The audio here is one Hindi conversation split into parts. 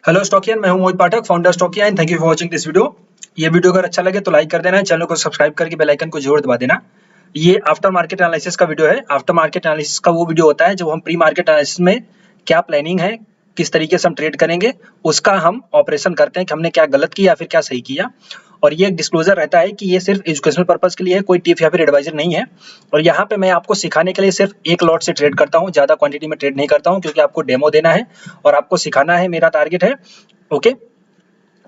हेलो स्टॉकियन, मैं हूं Mohit Pathak, founder Stockia and thank you for watching this video. ये वीडियो अगर अच्छा लगे तो लाइक कर देना, चैनल को सब्सक्राइब करके बेल आइकन को जरूर दबा देना। ये आफ्टर मार्केट एनालिसिस का वीडियो है। आफ्टर मार्केट एनालिसिस का वो वीडियो होता है जब हम प्री मार्केट एनालिसिस में क्या प्लानिंग है, किस तरीके से हम ट्रेड करेंगे, उसका हम ऑपरेशन करते हैं कि हमने क्या गलत किया फिर क्या सही किया। और ये एक डिस्क्लोजर रहता है कि ये सिर्फ एजुकेशनल पर्पस के लिए है, कोई टिप या फिर एडवाइजर नहीं है। और यहाँ पे मैं आपको सिखाने के लिए सिर्फ एक लॉट से ट्रेड करता हूँ, ज़्यादा क्वांटिटी में ट्रेड नहीं करता हूँ, क्योंकि आपको डेमो देना है और आपको सिखाना है, मेरा टारगेट है। ओके।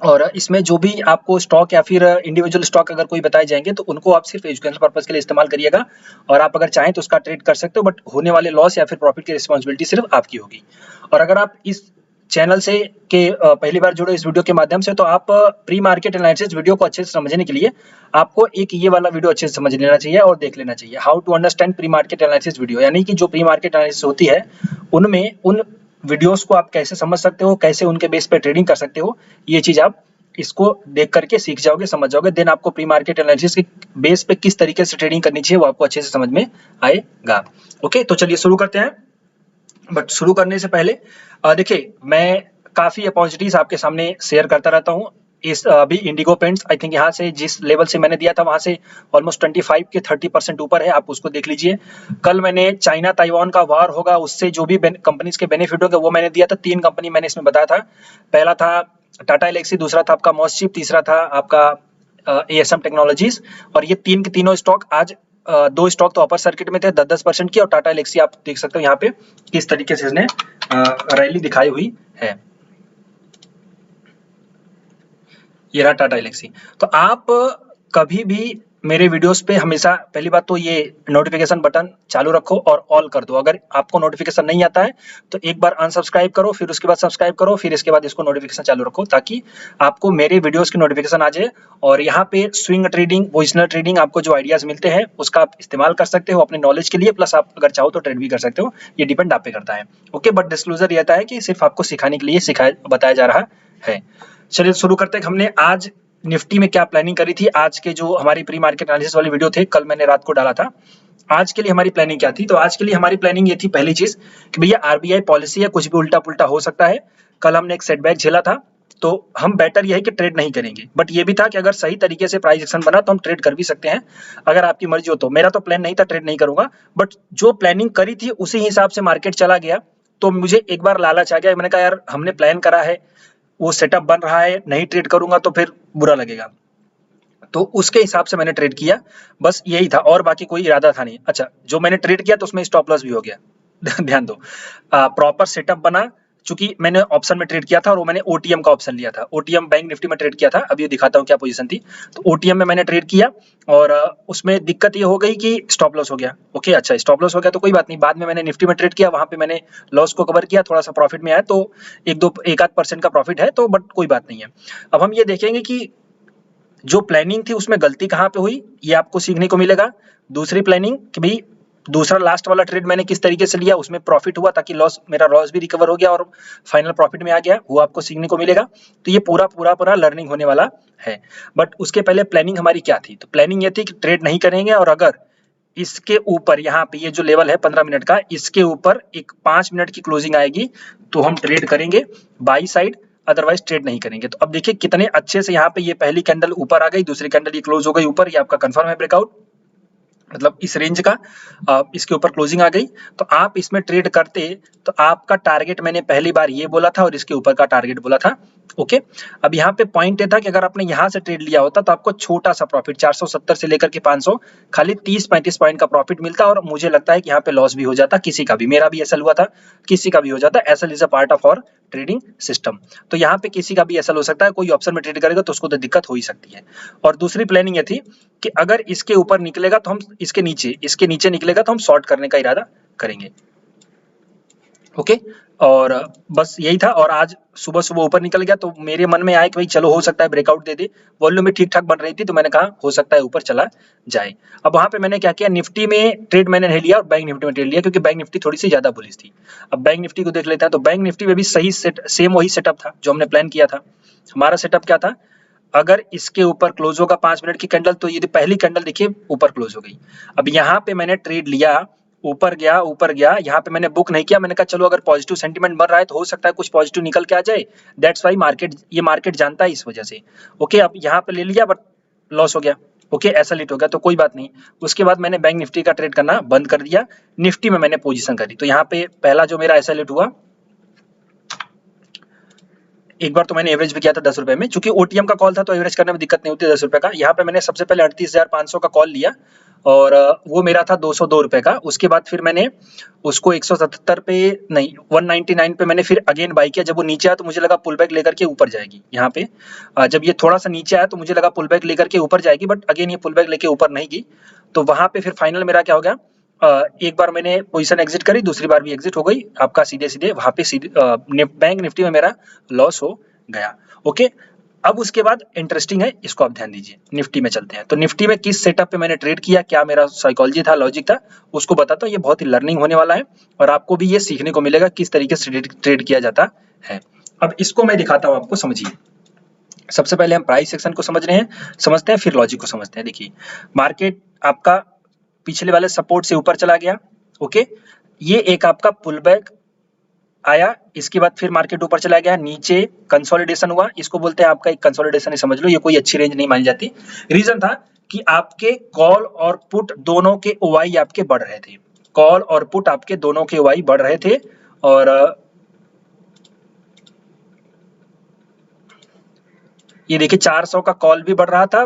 और इसमें जो भी आपको स्टॉक या फिर इंडिविजुअल स्टॉक अगर कोई बताए जाएंगे तो उनको आप सिर्फ एजुकेशनल पर्पस के लिए इस्तेमाल करिएगा। और आप अगर चाहें तो उसका ट्रेड कर सकते हो, बट होने वाले लॉस या फिर प्रॉफिट की रिस्पॉन्सिबिलिटी सिर्फ आपकी होगी। और अगर आप इस चैनल से पहली बार जुड़े इस वीडियो के माध्यम से, तो आप प्री मार्केट एनालिसिस वीडियो को अच्छे से समझने के लिए आपको एक ये वाला वीडियो अच्छे से समझ लेना चाहिए और देख लेना चाहिए, how to understand pre market analysis video. यानी कि जो प्री मार्केट एनालिसिस होती है उनमें उन वीडियोस को आप कैसे समझ सकते हो, कैसे उनके बेस पे ट्रेडिंग कर सकते हो, ये चीज आप इसको देख करके सीख जाओगे, समझ जाओगे। देन आपको प्री मार्केट एनालिसिस के बेस पे किस तरीके से ट्रेडिंग करनी चाहिए वो आपको अच्छे से समझ में आएगा। ओके, तो चलिए शुरू करते हैं। बट शुरू करने से पहले देखिए, मैं काफी अपॉर्चुनिटीज आपके सामने शेयर करता रहता हूँ। इस अभी इंडिगो पेंट्स आई थिंक यहाँ से जिस लेवल से मैंने दिया था वहां से ऑलमोस्ट 25 के 30% ऊपर है, आप उसको देख लीजिए। कल मैंने चाइना ताइवान का वार होगा उससे जो भी कंपनीज के बेनिफिट होंगे वो मैंने दिया था। 3 कंपनी मैंने इसमें बताया था। पहला था टाटा एलेक्सी, दूसरा था आपका मॉसचिप, तीसरा था आपका एएसएम टेक्नोलॉजीज। और ये तीन के तीनों स्टॉक आज 2 स्टॉक तो अपर सर्किट में थे 10-10% की, और टाटा एलेक्सी आप देख सकते हो यहाँ पे किस तरीके से इसने रैली दिखाई हुई है। ये रहा टाटा एलेक्सी। तो आप कभी भी मेरे वीडियोस पे हमेशा पहली बात तो ये नोटिफिकेशन बटन चालू रखो और ऑल कर दो। अगर आपको नोटिफिकेशन नहीं आता है तो एक बार अनसब्सक्राइब करो, फिर उसके बाद सब्सक्राइब करो, फिर इसके बाद इसको नोटिफिकेशन चालू रखो, ताकि आपको मेरे वीडियोस की नोटिफिकेशन आ जाए। और यहाँ पे स्विंग ट्रेडिंग, पोजिशनल ट्रेडिंग, आपको जो आइडियाज मिलते हैं उसका आप इस्तेमाल कर सकते हो अपने नॉलेज के लिए, प्लस आप अगर चाहो तो ट्रेड भी कर सकते हो, ये डिपेंड आप पे करता है। ओके, बट डिस्क्लोजर ये रहता है कि सिर्फ आपको सिखाने के लिए बताया जा रहा है। चलिए शुरू करते हैं। हमने आज निफ्टी में क्या प्लानिंग करी थी। आज के जो हमारी प्री मार्केट एनालिसिस वाले वीडियो थे, कल मैंने रात को डाला था। आज के लिए हमारी प्लानिंग क्या थी? तो आज के लिए हमारी प्लानिंग ये थी, पहली चीज कि भैया आरबीआई पॉलिसी है, कुछ भी उल्टा पुल्टा हो सकता है। कल हमने एक सेटबैक झेला था, तो हम बेटर ये है कि ट्रेड नहीं करेंगे, बट ये भी था कि अगर सही तरीके से प्राइस एक्शन बना तो हम ट्रेड कर भी सकते हैं, अगर आपकी मर्जी हो तो। मेरा तो प्लान नहीं था, ट्रेड नहीं करूंगा, बट जो प्लानिंग करी थी उसी हिसाब से मार्केट चला गया, तो मुझे एक बार लालच आ गया। मैंने कहा यार हमने प्लान करा है, वो सेटअप बन रहा है, नहीं ट्रेड करूंगा तो फिर बुरा लगेगा, तो उसके हिसाब से मैंने ट्रेड किया। बस यही था, और बाकी कोई इरादा था नहीं। अच्छा, जो मैंने ट्रेड किया तो उसमें स्टॉप लॉस भी हो गया ध्यान दो। प्रॉपर सेटअप बना, चूंकि मैंने ऑप्शन में ट्रेड किया था और वो मैंने ओटीएम का ऑप्शन लिया था। ओटीएम बैंक निफ्टी में ट्रेड किया था, अब ये दिखाता हूँ क्या पोजीशन थी। तो ओटीएम में मैंने ट्रेड किया और उसमें दिक्कत ये हो गई कि स्टॉप लॉस हो गया। ओके, अच्छा स्टॉप लॉस हो गया तो कोई बात नहीं, बाद में मैंने निफ्टी में ट्रेड किया, वहां पे मैंने लॉस को कवर किया, थोड़ा सा प्रॉफिट में आया, तो 1-2-1-8% का प्रॉफिट है, तो बट कोई बात नहीं है। अब हम ये देखेंगे कि जो प्लानिंग थी उसमें गलती कहाँ पे हुई, ये आपको सीखने को मिलेगा। दूसरी प्लानिंग कि भाई दूसरा लास्ट वाला ट्रेड मैंने किस तरीके से लिया, उसमें प्रॉफिट हुआ, ताकि मेरा लॉस भी रिकवर हो गया और फाइनल प्रॉफिट में आ गया, वो आपको सीखने को मिलेगा। तो ये पूरा लर्निंग होने वाला है। बट उसके पहले प्लानिंग हमारी क्या थी? तो प्लानिंग ये थी कि ट्रेड नहीं करेंगे, और अगर इसके ऊपर यहाँ पे ये जो लेवल है 15 मिनट का, इसके ऊपर एक 5 मिनट की क्लोजिंग आएगी तो हम ट्रेड करेंगे बाई साइड, अदरवाइज ट्रेड नहीं करेंगे। तो अब देखिए कितने अच्छे से यहाँ पे ये पहली कैंडल ऊपर आ गई, दूसरी कैंडल ये क्लोज हो गई ऊपर, ये आपका कंफर्म है ब्रेकआउट, मतलब इस रेंज का इसके ऊपर क्लोजिंग आ गई। तो आप इसमें ट्रेड करते तो आपका टारगेट मैंने पहली बार ये बोला था और इसके ऊपर का टारगेट बोला था। ओके, अब यहाँ पे पॉइंट ये था कि अगर आपने यहाँ से ट्रेड लिया होता तो आपको छोटा सा प्रॉफिट 470 से लेकर के 500, खाली 30-35 पॉइंट का प्रॉफिट मिलता, और मुझे लगता है कि यहाँ पे लॉस भी हो जाता, किसी का भी, मेरा भी एसएल हुआ था, किसी का भी हो जाता। SL is a part of our trading system, तो यहाँ पे किसी का भी एसएल हो सकता है। कोई ऑप्शन में ट्रेड करेगा तो उसको तो दिक्कत हो ही सकती है। और दूसरी प्लानिंग ये थी कि अगर इसके ऊपर निकलेगा तो हम इसके नीचे निकलेगा तो हम शॉर्ट करने का इरादा करेंगे। ओके, और बस यही था। और आज सुबह सुबह ऊपर निकल गया तो मेरे मन में आया कि भाई चलो हो सकता है ब्रेकआउट दे दे, वॉल्यूम भी ठीक ठाक बन रही थी, तो मैंने कहा हो सकता है ऊपर चला जाए। अब वहां पे मैंने क्या किया, निफ्टी में ट्रेड मैंने नहीं लिया और बैंक निफ्टी में ट्रेड लिया, क्योंकि बैंक निफ्टी थोड़ी सी ज्यादा बुलिश थी। अब बैंक निफ्टी को देख लेते हैं, तो बैंक निफ्टी में भी सेम वही सेटअप था जो हमने प्लान किया था। हमारा सेटअप क्या था, अगर इसके ऊपर क्लोज होगा 5 मिनट की कैंडल, तो ये पहली कैंडल देखिए ऊपर क्लोज हो गई। अब यहाँ पे मैंने ट्रेड लिया ऊपर गया, यहाँ पे मैंने बुक नहीं किया, मैंने कहा चलो अगर पॉजिटिव सेंटीमेंट बन रहा है तो हो सकता है कुछ पॉजिटिव निकल के आ जाए, दैट्स वाई ये मार्केट जानता है इस वजह से। ओके, अब यहाँ पे ले लिया बट लॉस हो गया। ओके, ऐसा लेट हो गया तो कोई बात नहीं। उसके बाद मैंने बैंक निफ्टी का ट्रेड करना बंद कर दिया, निफ्टी में मैंने पोजीशन करी। तो यहाँ पे पहला जो मेरा ऐसा लेट हुआ, एक बार तो मैंने एवरेज भी किया था 10 रुपए में, चूंकि ओटीएम का कॉल था तो एवरेज करने में दिक्कत नहीं होती 10 रुपए का। यहाँ पे मैंने सबसे पहले 38,500 का कॉल लिया और वो मेरा था 202 रुपए का। उसके बाद फिर मैंने उसको 177 पे नहीं 199 पे मैंने फिर अगेन बाई किया। जब वो नीचे आया तो मुझे लगा पुल बैक लेकर के ऊपर जाएगी। यहाँ पे जब ये थोड़ा सा नीचे आया तो मुझे लगा पुल बैक लेकर के ऊपर जाएगी, बट अगेन ये पुल बैक लेके ऊपर नहीं गई। तो वहां पे फिर फाइनल मेरा क्या हो गया, एक बार मैंने पोजीशन एग्जिट करी, दूसरी बार भी एग्जिट हो गई आपका सीधे वहां पे बैंक निफ्टी में मेरा लॉस हो गया। ओके, अब उसके बाद इंटरेस्टिंग है, इसको आप ध्यान दीजिए। निफ्टी में चलते हैं। तो निफ्टी में किस सेटअप पे मैंने ट्रेड किया, क्या मेरा साइकोलॉजी था, लॉजिक था, उसको बताता हूँ। ये बहुत ही लर्निंग होने वाला है और आपको भी ये सीखने को मिलेगा किस तरीके से ट्रेड किया जाता है। अब इसको मैं दिखाता हूँ आपको, समझिए। सबसे पहले हम प्राइस सेक्शन को समझते हैं, फिर लॉजिक को समझते हैं। देखिए, मार्केट आपका पिछले वाले सपोर्ट से ऊपर चला गया। ओके, ये एक आपका पुल बैक आया, इसके बाद फिर मार्केट ऊपर चला गया, नीचे कंसोलिडेशन हुआ, इसको बोलते हैं आपका एक कंसोलिडेशन ही समझ लो। ये कोई अच्छी रेंज नहीं मानी जाती। रीजन था कि आपके कॉल और पुट दोनों के ओवाई आपके बढ़ रहे थे, कॉल और पुट आपके दोनों के ओवाई बढ़ रहे थे। और ये देखिए 400 का कॉल भी बढ़ रहा था,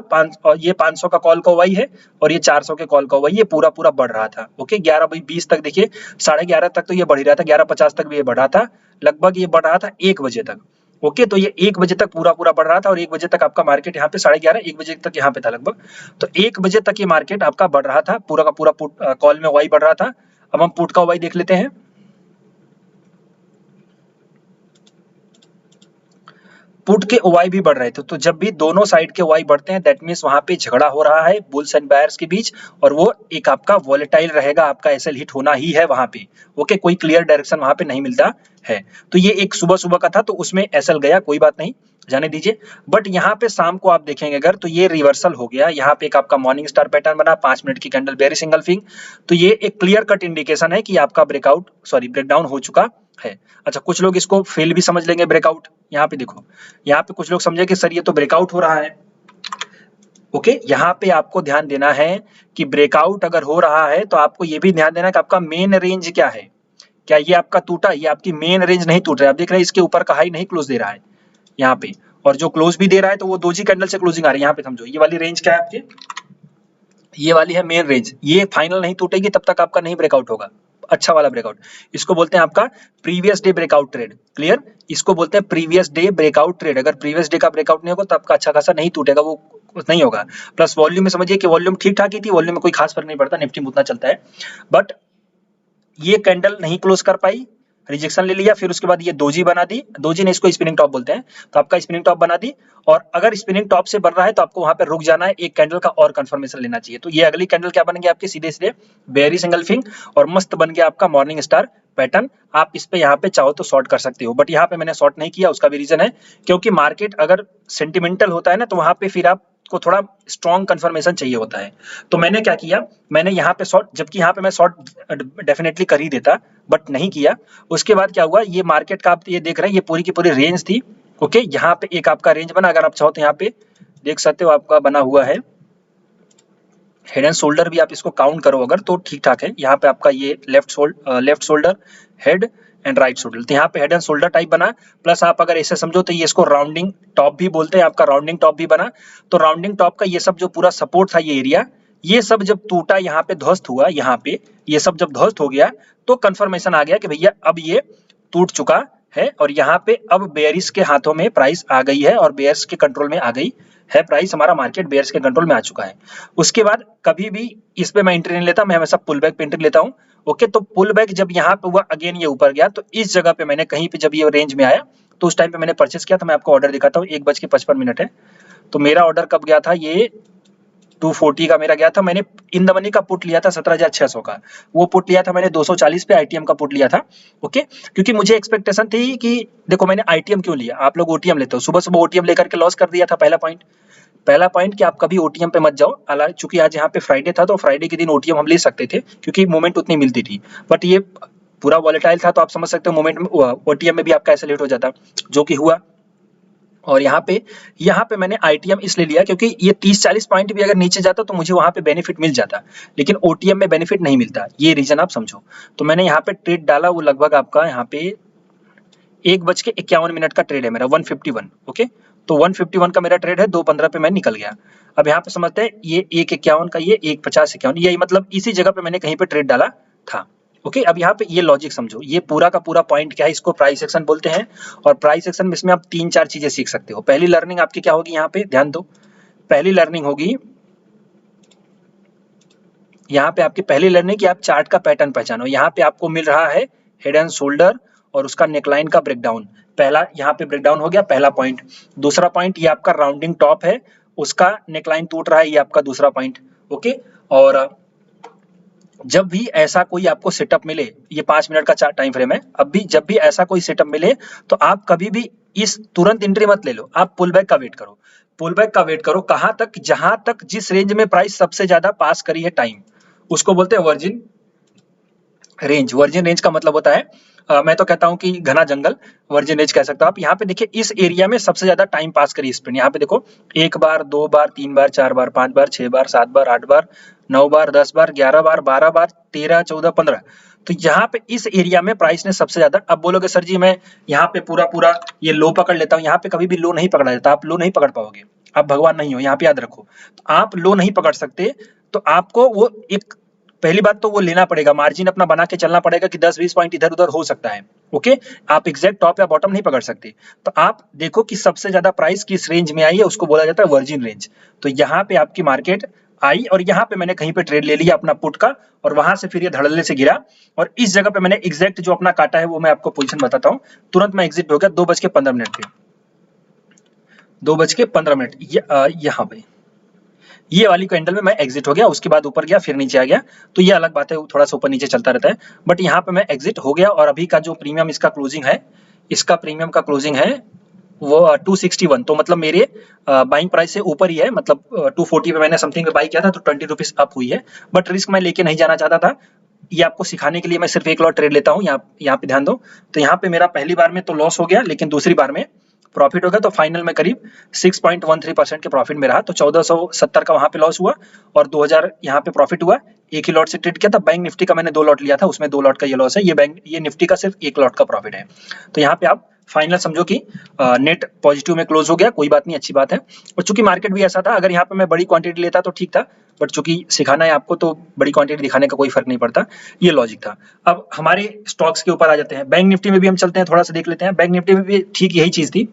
और ये 500 का कॉल का ओवाई है और ये 400 के कॉल का ओवाई, ये पूरा बढ़ रहा था। ओके, 11:20 तक देखिए, 11:30 तक तो ये बढ़ ही रहा था, 11:50 तक भी ये बढ़ रहा था, लगभग ये बढ़ रहा था 1 बजे तक। ओके, तो ये 1 बजे तक पूरा बढ़ रहा था और 1 बजे तक आपका मार्केट यहाँ पे 11:30 1 बजे तक यहाँ पे था लगभग। तो 1 बजे तक ये मार्केट आपका बढ़ रहा था, पूरा का पूरा पुट कॉल में ओवाई बढ़ रहा था। अब हम पुट का ओवाई देख लेते हैं। पुट के ओवाई भी बढ़ रहे थे। तो जब भी दोनों साइड के ओवाई बढ़ते हैं, दैट मींस वहां पे झगड़ा हो रहा है बुल्स एंड बायर्स के बीच, और वो एक आपका वॉलेटाइल रहेगा, आपका एसएल हिट होना ही है वहां पे। ओके, कोई क्लियर डायरेक्शन वहां पे नहीं मिलता है। तो ये एक सुबह का था तो उसमें एसएल गया, कोई बात नहीं, जाने दीजिए। बट यहाँ पे शाम को आप देखेंगे अगर, तो ये रिवर्सल हो गया। यहाँ पे एक आपका मॉर्निंग स्टार पैटर्न बना, 5 मिनट की कैंडल बेयरिश एंगल्फिंग। तो ये एक क्लियर कट इंडिकेशन है कि आपका ब्रेकडाउन हो चुका है। अच्छा, कुछ लोग इसको फेल भी समझ लेंगे ब्रेकआउट। यहाँ पे देखो, यहाँ पे कुछ लोग समझे कि सर ये तो ब्रेकआउट हो रहा है। ओके, यहाँ पे आपको ध्यान देना है कि ब्रेकआउट अगर हो रहा है तो आपको ये भी ध्यान देना कि आपका मेन रेंज क्या है। क्या ये आपका टूटा, ये आपकी मेन रेंज नहीं टूट रहा है। आप देख रहे हैं इसके ऊपर का हाई नहीं क्लोज दे रहा है यहाँ पे, और जो क्लोज भी दे रहा है तो वो दोजी कैंडल से क्लोजिंग आ रही है। यहाँ पे समझो, ये वाली रेंज क्या है आपकी, ये वाली है मेन रेंज। ये फाइनल नहीं टूटेगी तब तक आपका नहीं ब्रेकआउट होगा, अच्छा वाला ब्रेकआउट। इसको बोलते हैं आपका previous day breakout trade. Clear, इसको बोलते हैं प्रीवियस डे ब्रेकआउट ट्रेड। अगर प्रीवियस डे का ब्रेकआउट नहीं होगा तो आपका अच्छा खासा नहीं टूटेगा, वो नहीं होगा। प्लस वॉल्यूम में समझिए कि वॉल्यूम ठीक ठाक ही थी, वॉल्यूम में कोई खास फर्क नहीं पड़ता, निफ्टी में उतना चलता है। बट ये कैंडल नहीं क्लोज कर पाई, रिजेक्शन ले लिया, फिर उसके बाद ये दोजी बना दी, दोजी ने इसको स्पिनिंग टॉप बोलते हैं, तो आपका स्पिनिंग टॉप बना दी। और अगर स्पिनिंग टॉप से बढ़ रहा है तो आपको वहां पे रुक जाना है, एक कैंडल का और कंफर्मेशन लेना चाहिए। तो ये अगली कैंडल क्या बन गया आपके, सीधे बेयरिश एंगल्फिंग, और मस्त बन गया आपका मॉर्निंग स्टार पैटर्न। आप इस पे यहाँ पे चाहो तो शॉर्ट कर सकते हो, बट यहाँ पे मैंने शॉर्ट नहीं किया। उसका भी रीजन है क्योंकि मार्केट अगर सेंटिमेंटल होता है ना, तो वहां पे फिर आपको थोड़ा स्ट्रॉन्ग कंफर्मेशन चाहिए होता है। तो मैंने क्या किया, मैंने यहाँ पे शॉर्ट, जबकि यहाँ पे मैं शॉर्ट डेफिनेटली कर ही देता, बट नहीं किया। उसके बाद क्या हुआ, ये मार्केट का आप ये देख रहे हैं, ये पूरी की पूरी रेंज थी। ओके, यहाँ पे एक आपका रेंज बना, अगर आप चाहो तो यहाँ पे देख सकते हो आपका बना हुआ है हेड एंड शोल्डर, भी आप इसको काउंट करो अगर तो ठीक ठाक है। यहाँ पे आपका ये left shoulder, head and right shoulder, तो यहाँ पे हेड एंड शोल्डर टाइप बना। प्लस आप अगर ऐसे समझो तो ये इसको राउंडिंग टॉप भी बोलते हैं, आपका राउंडिंग टॉप भी बना। तो राउंडिंग टॉप का ये सब जो पूरा सपोर्ट था, ये एरिया, ये सब जब टूटा, यहाँ पे ध्वस्त हुआ, यहाँ पे ये सब जब ध्वस्त हो गया तो कंफर्मेशन आ गया कि भैया अब ये टूट चुका है, और यहाँ पे अब बेयरिश के हाथों में प्राइस आ गई है, और बेयर्स के कंट्रोल में आ गई है प्राइस, हमारा मार्केट बेयर्स के कंट्रोल में आ चुका है। उसके बाद कभी भी इस पे मैं एंट्री नहीं लेता, मैं हमेशा पुल बैक पे एंट्री लेता हूँ। ओके, तो पुल बैक जब यहाँ पे हुआ, अगेन ये ऊपर गया, तो इस जगह पे मैंने कहीं पे जब ये रेंज में आया तो उस टाइम पे मैंने परचेस किया था। मैं आपको ऑर्डर दिखाता हूँ, 1:55 है। तो मेरा ऑर्डर कब गया था, ये 240 का मेरा गया था। मैंने इन द मनी का पुट लिया था 17,600 का, वो पुट लिया था मैंने 240 पे, आईटीएम का पुट लिया था। ओके, क्योंकि मुझे एक्सपेक्टेशन थी कि देखो, मैंने आईटीएम क्यों लिया, आप लोग ओटीएम लेते हो, सुबह ओटीएम लेकर के लॉस कर दिया था, पहला पॉइंट। पहला पॉइंट कि आप कभी ओटीएम पे मत जाओ, हालांकि चूंकि आज यहाँ पे फ्राइडे था तो फ्राइडे के दिन ओटीएम हम ले सकते थे क्योंकि मूवमेंट उतनी मिलती थी, बट ये पूरा वॉलेटाइल था तो आप समझ सकते हो मूवमेंट में ओटीएम में भी आपका ऐसे लेट हो जाता, जो कि हुआ। और यहाँ पे मैंने आईटीएम इसलिए लिया क्योंकि ये 30-40 पॉइंट भी अगर नीचे जाता तो मुझे वहां पे बेनिफिट मिल जाता, लेकिन ओटीएम में बेनिफिट नहीं मिलता, ये रीजन आप समझो। तो मैंने यहाँ पे ट्रेड डाला, वो लगभग आपका यहाँ पे 1:51 का ट्रेड है मेरा, 151। ओके, तो 151 का मेरा ट्रेड है, 2:15 पे मैं निकल गया। अब यहाँ पे समझते हैं, ये 1:51 का, ये 1:50-51, यही मतलब इसी जगह पे मैंने कहीं पे ट्रेड डाला था। ओके, अब यहाँ पे ये लॉजिक समझो, ये पूरा का पूरा पॉइंट क्या है, इसको प्राइस एक्शन बोलते हैं। और प्राइस एक्शन में इसमें आप 3-4 चीजें सीख सकते हो। पहली लर्निंग आपकी क्या होगी, यहाँ पे ध्यान दो। पहली लर्निंग होगी यहाँ पे आपकी पहली लर्निंग कि आप चार्ट का पैटर्न पहचानो। यहाँ पे आपको मिल रहा है हेड एंड शोल्डर और उसका नेकलाइन का ब्रेकडाउन। पहला यहाँ पे ब्रेकडाउन हो गया, पहला पॉइंट। दूसरा पॉइंट, ये आपका राउंडिंग टॉप है, उसका नेकलाइन टूट रहा है, ये आपका दूसरा पॉइंट। ओके, और जब भी ऐसा कोई आपको सेटअप मिले, ये 5 मिनट का टाइम फ्रेम है, अब भी जब भी ऐसा कोई सेटअप मिले तो आप कभी भी इस तुरंत एंट्री मत ले लो, आप पुल बैक का वेट करो। पुल बैक का वेट करो कहाँ तक, जहां तक जिस रेंज में प्राइस सबसे ज्यादा पास करी है टाइम, उसको बोलते हैं वर्जिन रेंज। वर्जिन रेंज का मतलब होता है मैं तो कहता हूं कि घना जंगल, वर्जिन रेंज कह सकते हो आप। यहाँ पे देखिए इस एरिया में सबसे ज्यादा टाइम पास करी स्पिन, यहाँ पे देखो 1 बार, 2 बार, 3 बार, 4 बार, 5 बार, 6 बार, 7 बार, 8 बार, 9 बार, 10 बार, 11 बार, 12 बार, 13, 14, 15। तो यहाँ पे इस एरिया में प्राइस ने सबसे ज्यादा, अब बोलोगे सर जी मैं यहाँ पे पूरा पूरा ये लो पकड़ लेता हूँ, यहाँ पे कभी भी लो नहीं पकड़ा जाता, आप लो नहीं पकड़ पाओगे, आप भगवान नहीं हो, यहाँ पे याद रखो। आप लो नहीं पकड़ सकते, तो आपको वो एक, पहली बात तो वो लेना पड़ेगा, मार्जिन अपना बना के चलना पड़ेगा कि 10-20 पॉइंट इधर उधर हो सकता है। ओके, आप एग्जैक्ट टॉप या बॉटम नहीं पकड़ सकते। तो आप देखो कि सबसे ज्यादा प्राइस किस रेंज में आई है, उसको बोला जाता है वर्जिन रेंज। तो यहाँ पे आपकी मार्केट आई और यहाँ पे मैंने कहीं पे ट्रेड ले लिया अपना पुट का, और वहां से फिर ये धड़ल्ले से गिरा, और इस जगह पे मैंने एग्जैक्ट जो अपना काटा है वो मैं आपको पोजीशन बताता हूँ। तुरंत मैं एग्जिट हो गया 2:15 पे, 2:15 यहाँ पे ये वाली कैंडल में मैं एग्जिट हो गया, उसके बाद ऊपर गया फिर नीचे आ गया, तो ये अलग बात है, थोड़ा सा ऊपर नीचे चलता रहता है, बट यहाँ पे मैं एग्जिट हो गया। और अभी का जो प्रीमियम इसका क्लोजिंग है, इसका प्रीमियम का क्लोजिंग है वो 261, तो मतलब मेरे बाइंग प्राइस से ऊपर ही है, मतलब 240 पे मैंने समथिंग पे बाई किया था, तो 20 रुपीज अप हुई है, बट रिस्क मैं लेके नहीं जाना चाहता था। ये आपको सिखाने के लिए मैं सिर्फ एक लॉट ट्रेड लेता हूँ, यहाँ पे ध्यान दो। तो यहाँ पे मेरा पहली बार में तो लॉस हो गया, लेकिन दूसरी बार में प्रॉफिट हो गया, तो फाइनल में करीब 6.13% के प्रॉफिट में रहा। तो 1470 का वहां पे लॉस हुआ और 2000 यहाँ पे प्रॉफिट हुआ। एक ही लॉट से ट्रेड किया था, बैंक निफ्टी का मैंने 2 लॉट लिया था, उसमें 2 लॉट का ये लॉस है, ये निफ्टी का सिर्फ 1 लॉट का प्रॉफिट है। तो यहाँ पे आप फाइनल समझो कि नेट पॉजिटिव में क्लोज हो गया, कोई बात नहीं, अच्छी बात है। और चूंकि मार्केट भी ऐसा था, अगर यहाँ पे मैं बड़ी क्वांटिटी लेता तो ठीक था, बट चूंकि सिखाना है आपको तो बड़ी क्वांटिटी दिखाने का कोई फर्क नहीं पड़ता, ये लॉजिक था। अब हमारे स्टॉक्स के ऊपर आ जाते हैं, बैंक निफ्टी में भी हम चलते हैं, थोड़ा सा देख लेते हैं। बैंक निफ्टी में भी ठीक यही चीज थी,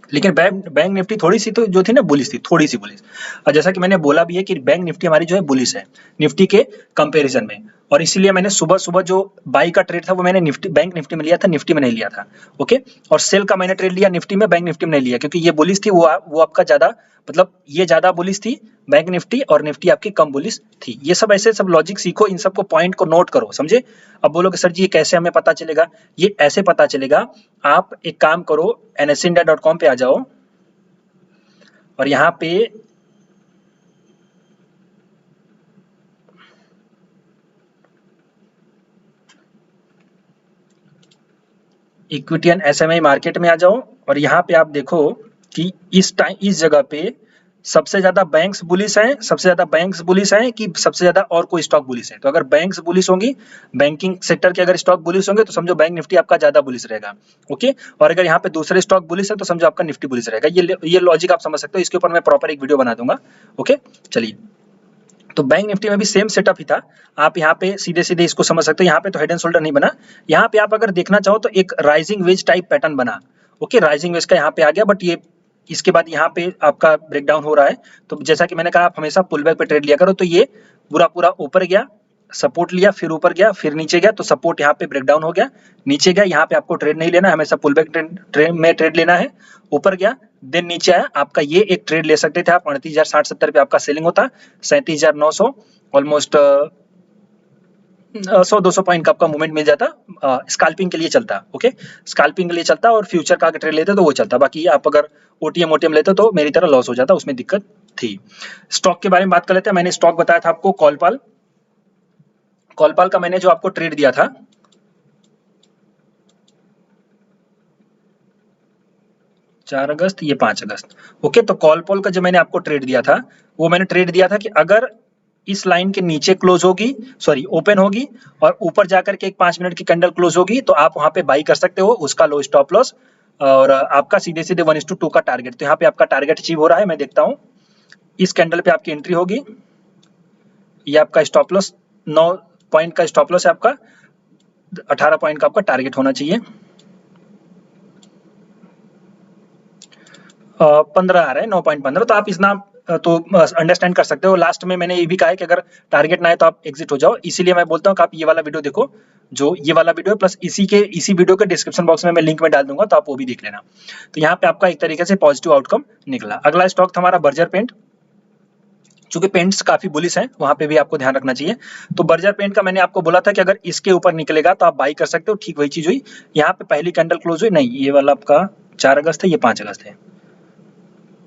लेकिन बैंक निफ्टी थोड़ी सी तो जो थी ना बुलिश थी, थोड़ी सी बुलिश। और जैसा कि मैंने बोला भी है कि बैंक निफ्टी हमारी जो है बुलिश है निफ्टी के कंपैरिजन में, और इसीलिए मैंने सुबह सुबह जो बाई का ट्रेड था वो मैंने निफ्टी बैंक निफ्टी में लिया था, निफ्टी में नहीं लिया था। ओके, और सेल का मैंने ट्रेड लिया निफ्टी में, बैंक निफ्टी में नहीं लिया, क्योंकि ये बुलिश थी, वो आपका ज्यादा, मतलब ये ज्यादा बुलिश थी बैंक निफ्टी, और निफ्टी आपकी कम बुलिश थी। ये सब ऐसे सब लॉजिक सीखो, इन सबको पॉइंट को नोट करो, समझे। अब बोलोगे सर जी ये कैसे हमें पता चलेगा, ये ऐसे पता चलेगा, आप एक काम करो, nsindia.com पे आ जाओ, और यहाँ पे इक्विटी एंड एसएमआई मार्केट में आ जाओ, और यहाँ पे आप देखो कि इस जगह पे सबसे ज्यादा बैंक्स बुलिश हैं, सबसे ज्यादा बैंक्स बुलिश हैं कि सबसे ज्यादा और कोई स्टॉक बुलिश है। तो अगर बैंक्स बुलिश होंगी, बैंकिंग सेक्टर के अगर स्टॉक बुलिश होंगे, तो समझो बैंक निफ्टी आपका ज्यादा बुलिश रहेगा। ओके, और अगर यहाँ पे दूसरे स्टॉक बुलिश है तो समझो आपका निफ्टी बुलिश रहेगा। ये लॉजिक आप समझ सकते हो, इसके ऊपर मैं प्रॉपर एक वीडियो बना दूंगा। ओके, चलिए, तो बैंक निफ्टी में भी सेम सेटअप ही था। आप यहाँ पे सीधे सीधे इसको समझ सकते हो, यहाँ पे तो हेड एंड शोल्डर नहीं बना, यहाँ पे आप अगर देखना चाहो तो एक राइजिंग वेज टाइप पैटर्न बना। ओके, राइजिंग वेज का यहाँ पे आ गया, बट ये इसके बाद यहाँ पे आपका ब्रेकडाउन हो रहा है। तो जैसा कि मैंने कहा, आप हमेशा पुल बैक पे ट्रेड लिया करो। तो ये पूरा पूरा ऊपर गया, सपोर्ट लिया, फिर ऊपर गया, फिर नीचे गया, तो सपोर्ट यहाँ पे ब्रेकडाउन हो गया, नीचे गया, यहाँ पे आपको ट्रेड नहीं लेना है, हमेशा पुल बैक में ट्रेड लेना है। ऊपर गया, देन नीचे आया, आपका ये एक ट्रेड ले सकते थे आप, 38,060-70 पे आपका सेलिंग होता, 37,900 ऑलमोस्ट 100-200 पॉइंट का आपका मूवमेंट मिल जाता, स्कैल्पिंग के लिए चलता। ओके, स्कैल्पिंग के लिए चलता और फ्यूचर का अगर ट्रेड लेते तो वो चलता, बाकी आप अगर ओटीएम लेते तो मेरी तरह लॉस हो जाता, उसमें दिक्कत थी। स्टॉक के बारे में बात कर लेते हैं। मैंने स्टॉक बताया था आपको कॉलपाल का मैंने जो आपको ट्रेड दिया था 4 अगस्त, ये 5 अगस्त। ओके, तो कॉलपॉल का जो मैंने आपको ट्रेड दिया था, वो मैंने ट्रेड दिया था कि अगर इस लाइन के नीचे क्लोज होगी, सॉरी ओपन होगी और ऊपर जाकर के एक 5 मिनट की कैंडल क्लोज होगी तो आप वहां पे बाई कर सकते हो, उसका लो स्टॉप लॉस और आपका सीधे सीधे 1:2 का टारगेट। तो यहाँ पे आपका टारगेट अचीव हो रहा है, मैं देखता हूँ इस कैंडल पे आपकी एंट्री होगी, ये आपका स्टॉप लॉस 9 पॉइंट का स्टॉप लॉस है, आपका 18 पॉइंट का आपका टारगेट होना चाहिए। 15 आ रहा है, 9.15, तो आप इतना तो अंडरस्टैंड कर सकते हो। लास्ट में मैंने ये भी कहा है कि अगर टारगेट ना आए तो आप एग्जिट हो जाओ, इसीलिए मैं बोलता हूँ कि आप ये वाला वीडियो देखो, जो ये वाला वीडियो प्लस इसी वीडियो के डिस्क्रिप्शन बॉक्स में मैं लिंक में डाल दूंगा, तो आप वो भी देख लेना। तो यहाँ पे आपका एक तरीके से पॉजिटिव आउटकम निकला। अगला स्टॉक था हमारा बर्जर पेंट, चूंकि पेंट्स काफी बुलिश हैं, वहां पे भी आपको ध्यान रखना चाहिए। तो बर्जर पेंट का मैंने आपको बोला था कि अगर इसके ऊपर निकलेगा तो आप बाई कर सकते हो, ठीक वही चीज हुई। यहाँ पे पहली कैंडल क्लोज हुई, नहीं ये वाला आपका 4 अगस्त है, ये 5 अगस्त है।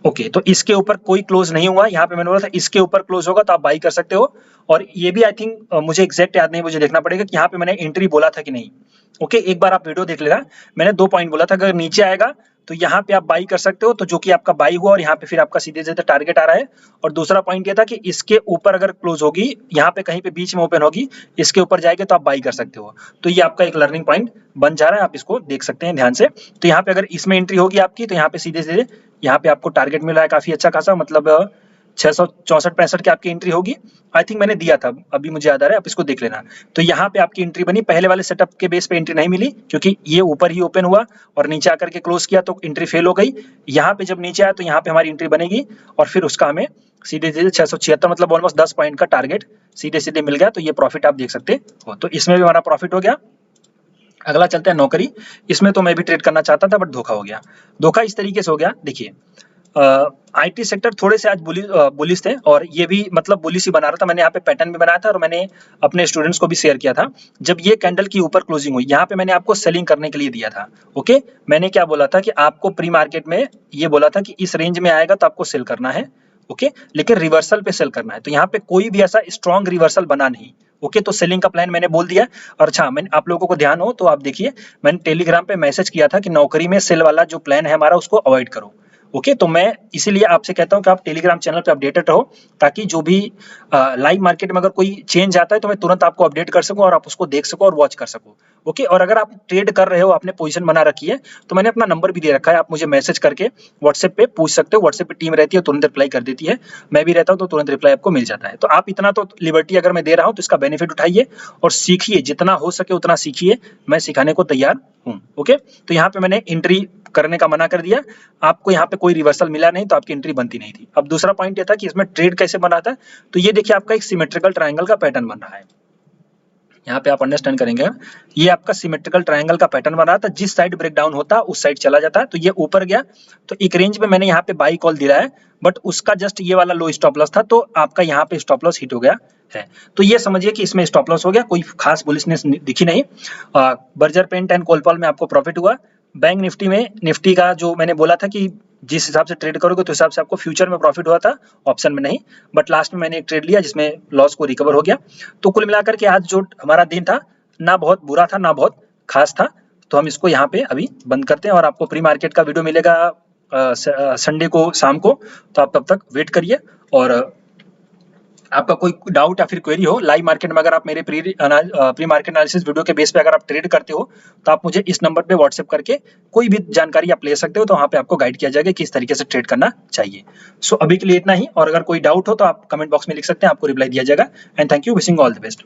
ओके, तो इसके ऊपर कोई क्लोज नहीं हुआ, यहाँ पे मैंने बोला था इसके ऊपर क्लोज होगा तो आप बाई कर सकते हो। और ये भी आई थिंक मुझे एग्जैक्ट याद नहीं, मुझे देखना पड़ेगा कि यहाँ पे मैंने एंट्री बोला था कि नहीं। ओके, एक बार आप वीडियो देख लेना, मैंने 2 पॉइंट बोला था, अगर नीचे आएगा तो यहाँ पे आप बाई कर सकते हो, तो जो कि आपका बाई हुआ और यहाँ पे फिर आपका सीधे सीधे टारगेट आ रहा है। और दूसरा पॉइंट ये था कि इसके ऊपर अगर क्लोज होगी, यहाँ पे कहीं पे बीच में ओपन होगी, इसके ऊपर जाएगी तो आप बाई कर सकते हो। तो ये आपका एक लर्निंग पॉइंट बन जा रहा है, आप इसको देख सकते हैं ध्यान से। तो यहाँ पे अगर इसमें एंट्री होगी आपकी, तो यहाँ पे सीधे सीधे यहाँ पे आपको टारगेट मिला है काफी अच्छा खासा, मतलब 664-65 की आपकी एंट्री होगी। आई थिंक मैंने दिया था, अभी मुझे याद आ रहा है, आप इसको देख लेना। तो यहाँ पे आपकी एंट्री बनी, पहले वाले सेटअप के बेस पे एंट्री नहीं मिली क्योंकि ये ऊपर ही ओपन हुआ और नीचे आकर के क्लोज किया तो एंट्री फेल हो गई। यहाँ पे जब नीचे आया तो यहाँ पे हमारी एंट्री बनेगी और फिर उसका हमें सीधे सीधे 676 मतलब ऑलमोस्ट 10 पॉइंट का टारगेट सीधे सीधे मिल गया। तो ये प्रॉफिट आप देख सकते हो, तो इसमें भी हमारा प्रॉफिट हो गया। अगला चलते हैं नौकरी। इसमें तो मैं भी ट्रेड करना चाहता था बट धोखा हो गया। धोखा इस तरीके से हो गया, देखिए आईटी सेक्टर थोड़े से आज बुलिश थे और ये भी मतलब बुलिश ही बना रहा था। मैंने यहाँ पे पैटर्न भी बनाया था और मैंने अपने स्टूडेंट्स को भी शेयर किया था। जब ये कैंडल की ऊपर क्लोजिंग हुई, यहाँ पे मैंने आपको सेलिंग करने के लिए दिया था। ओके, मैंने क्या बोला था कि आपको प्री मार्केट में ये बोला था कि इस रेंज में आएगा तो आपको सेल करना है। ओके, लेकिन रिवर्सल पे सेल करना है। तो यहाँ पे कोई भी ऐसा स्ट्रॉन्ग रिवर्सल बना नहीं। ओके, तो सेलिंग का प्लान मैंने बोल दिया। और अच्छा, मैंने आप लोगों को ध्यान हो तो आप देखिए, मैंने टेलीग्राम पे मैसेज किया था कि नौकरी में सेल वाला जो प्लान है हमारा उसको अवॉइड करो। ओके, तो मैं इसीलिए आपसे कहता हूं कि आप टेलीग्राम चैनल पे अपडेटेड रहो, ताकि जो भी लाइव मार्केट में अगर कोई चेंज आता है तो मैं तुरंत आपको अपडेट कर सकूं और आप उसको देख सको और वॉच कर सको। ओके, और अगर आप ट्रेड कर रहे हो, आपने पोजीशन बना रखी है, तो मैंने अपना नंबर भी दे रखा है, आप मुझे मैसेज करके व्हाट्सएप पे पूछ सकते हो। व्हाट्सएप पे टीम रहती है, तुरंत रिप्लाई कर देती है। मैं भी रहता हूँ तो तुरंत रिप्लाई आपको मिल जाता है। तो आप इतना तो लिबर्टी अगर मैं दे रहा हूँ तो इसका बेनिफिट उठाइए और सीखिए, जितना हो सके उतना सीखिए, मैं सिखाने को तैयार हूँ। ओके, तो यहाँ पे मैंने एंट्री करने का मना कर दिया, आपको यहाँ पे कोई रिवर्सल मिला नहीं तो आपकी एंट्री बनती नहीं थी। अब दूसरा पॉइंट ये था कि इसमें ट्रेड कैसे बना था, तो ये देखिए आपका एक सिमेट्रिकल ट्रायंगल का पैटर्न बन रहा है। यहाँ पे आप अंडरस्टैंड करेंगे, ये आपका सिमेट्रिकल ट्रायंगल का पैटर्न बना था, जिस साइड ब्रेकडाउन होता उस साइड चला जाता है। तो ये ऊपर गया तो एक रेंज में मैंने यहाँ पे बाई कॉल दिया है, बट उसका जस्ट ये वाला लो स्टॉप लॉस था, तो आपका यहाँ पे स्टॉप लॉस हिट हो गया है। तो ये समझिए कि इसमें स्टॉप लॉस हो गया, कोई खास बुलिशनेस दिखी नहीं। बर्जर पेंट एंड कोलपॉल में आपको प्रॉफिट हुआ। बैंक निफ्टी में, निफ्टी का जो मैंने बोला था कि जिस हिसाब से ट्रेड करोगे तो हिसाब से आपको फ्यूचर में प्रॉफिट हुआ था, ऑप्शन में नहीं। बट लास्ट में मैंने एक ट्रेड लिया जिसमें लॉस को रिकवर हो गया। तो कुल मिलाकर के आज जो हमारा दिन था, ना बहुत बुरा था ना बहुत खास था। तो हम इसको यहाँ पे अभी बंद करते हैं और आपको प्री मार्केट का वीडियो मिलेगा संडे को शाम को, तो आप तब तक वेट करिए। और आपका कोई डाउट या फिर क्वेरी हो लाइव मार्केट में, अगर आप मेरे प्री मार्केट एनालिसिस वीडियो के बेस पे अगर आप ट्रेड करते हो तो आप मुझे इस नंबर पे व्हाट्सएप करके कोई भी जानकारी आप ले सकते हो, तो वहाँ पे आपको गाइड किया जाएगा कि किस तरीके से ट्रेड करना चाहिए। सो अभी के लिए इतना ही, और अगर कोई डाउट हो तो आप कमेंट बॉक्स में लिख सकते हैं, आपको रिप्लाई दिया जाएगा। And thank you, wishing all the best.